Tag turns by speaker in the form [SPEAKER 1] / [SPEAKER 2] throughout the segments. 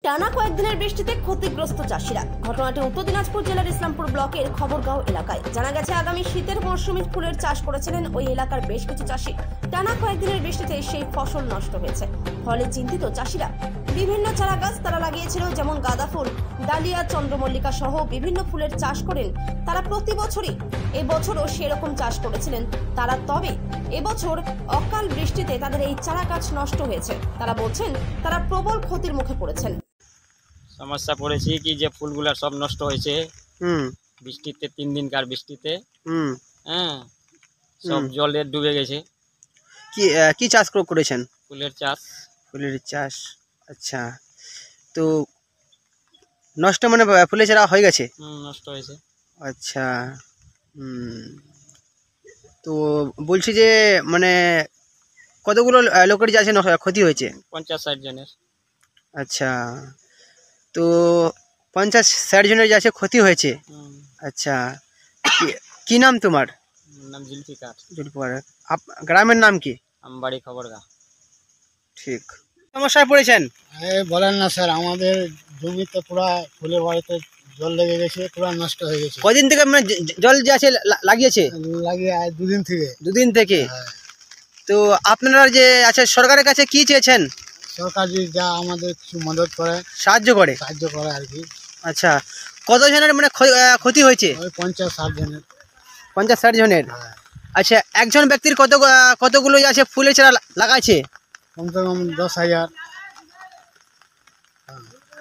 [SPEAKER 1] টানা কয়েকদিনের বৃষ্টিতে ক্ষতিগ্রস্ত চাষিরা। ঘটনাটি উত্তর দিনাজপুর জেলার ইসলামপুর ব্লকের খবরগাঁও এলাকায়। জানা গেছে, আগামী শীতের মরশুমে ফুলের চাষ করেছিলেন ওই এলাকার বেশ কিছু চাষি। টানা কয়েকদিনের বৃষ্টিতে সেই ফসল নষ্ট হয়েছে, ফলে চিন্তিত চাষিরা। বিভিন্ন চারা গাছ তারা লাগিয়েছিল, যেমন গাঁদা ফুল, ডালিয়া, চন্দ্রমল্লিকা সহ বিভিন্ন ফুলের চাষ করেন তারা প্রতি বছরই। এবছরও সেরকম চাষ করেছিলেন তারা, তবে এবছর অকাল বৃষ্টিতে তাদের এই চারা গাছ নষ্ট হয়েছে। তারা বলছেন তারা প্রবল ক্ষতির মুখে পড়েছেন।
[SPEAKER 2] সমস্যা পড়েছি কি যে ফুলগুলা সব নষ্ট হয়েছে বৃষ্টিতে, 3 দিনকার বৃষ্টিতে। হ্যাঁ, সব জলে ডুবে গেছে।
[SPEAKER 3] কি কি চাষ করেছেন?
[SPEAKER 2] ফুলের চাষ।
[SPEAKER 3] ফুলের চাষ, আচ্ছা। তো নষ্ট মানে ফুলের চারা হয়ে গেছে?
[SPEAKER 2] নষ্ট হয়েছে।
[SPEAKER 3] আচ্ছা। তো বলছি যে মানে কতগুলো লোকের যে আছে ক্ষতি হয়েছে?
[SPEAKER 2] 50-60 জনের।
[SPEAKER 3] আচ্ছা, তো 50-60 জনের যে আছে ক্ষতি হয়েছে। আচ্ছা, কি নাম তোমার?
[SPEAKER 2] নাম জুলফিকার।
[SPEAKER 3] জুলফিকার। গ্রামের নাম কি?
[SPEAKER 2] আমবাড়ি খবরগাঁ।
[SPEAKER 3] ঠিক। সমস্যায় পড়েছেন?
[SPEAKER 4] বলেন না স্যার, আমাদের জমিতে পুরা ফুলের বাড়িতে জল লেগে গেছে, পুরা নষ্ট হয়ে গেছে।
[SPEAKER 3] কদিন থেকে মানে জল যে আছে লাগিয়েছে?
[SPEAKER 4] লাগিয়ে 2 দিন থেকে।
[SPEAKER 3] 2 দিন থেকে?
[SPEAKER 4] হ্যাঁ।
[SPEAKER 3] তো আপনারা যে আছে সরকারের কাছে কি চেয়েছেন?
[SPEAKER 4] সরকার যদি যা আমাদের কিছু মদত করে, সাহায্য করে আর কি।
[SPEAKER 3] আচ্ছা, কত জনের মানে ক্ষতি হয়েছে?
[SPEAKER 4] ওই 50-60 জনের।
[SPEAKER 3] 50-60 জনের?
[SPEAKER 4] হ্যাঁ।
[SPEAKER 3] আচ্ছা, একজন ব্যক্তির কতগুলো আছে ফুলের চারা লাগাইছে?
[SPEAKER 4] কমসে কম 10,000।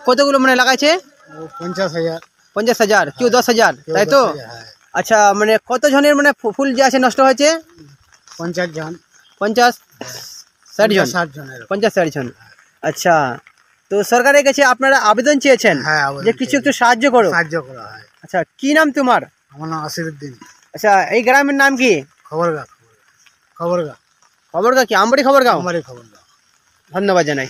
[SPEAKER 3] কতগুলো মানে লাগাইছে?
[SPEAKER 4] 50,000।
[SPEAKER 3] 50,000, কেউ 10,000, তাই তো? আচ্ছা, মানে কত জনের মানে ফুল যে আছে নষ্ট হয়েছে?
[SPEAKER 4] 50 জন।
[SPEAKER 3] 50-60 জন?
[SPEAKER 4] 60 জনের।
[SPEAKER 3] 50-60 জন। আচ্ছা, তো সরকারের কাছে আপনারা আবেদন চেয়েছেন যে কিছু একটু সাহায্য করো?
[SPEAKER 4] সাহায্য করা হয়।
[SPEAKER 3] আচ্ছা, কি নাম তোমার?
[SPEAKER 4] আমার নাম আসিরউদ্দিন।
[SPEAKER 3] আচ্ছা, এই গ্রামের নাম কি?
[SPEAKER 4] খবরগাঁ।
[SPEAKER 3] খবরগাঁ কি? আমবাড়ি খবরগাঁও?
[SPEAKER 4] আমবাড়ি খবরগাঁ।
[SPEAKER 3] ধন্যবাদ জানাই।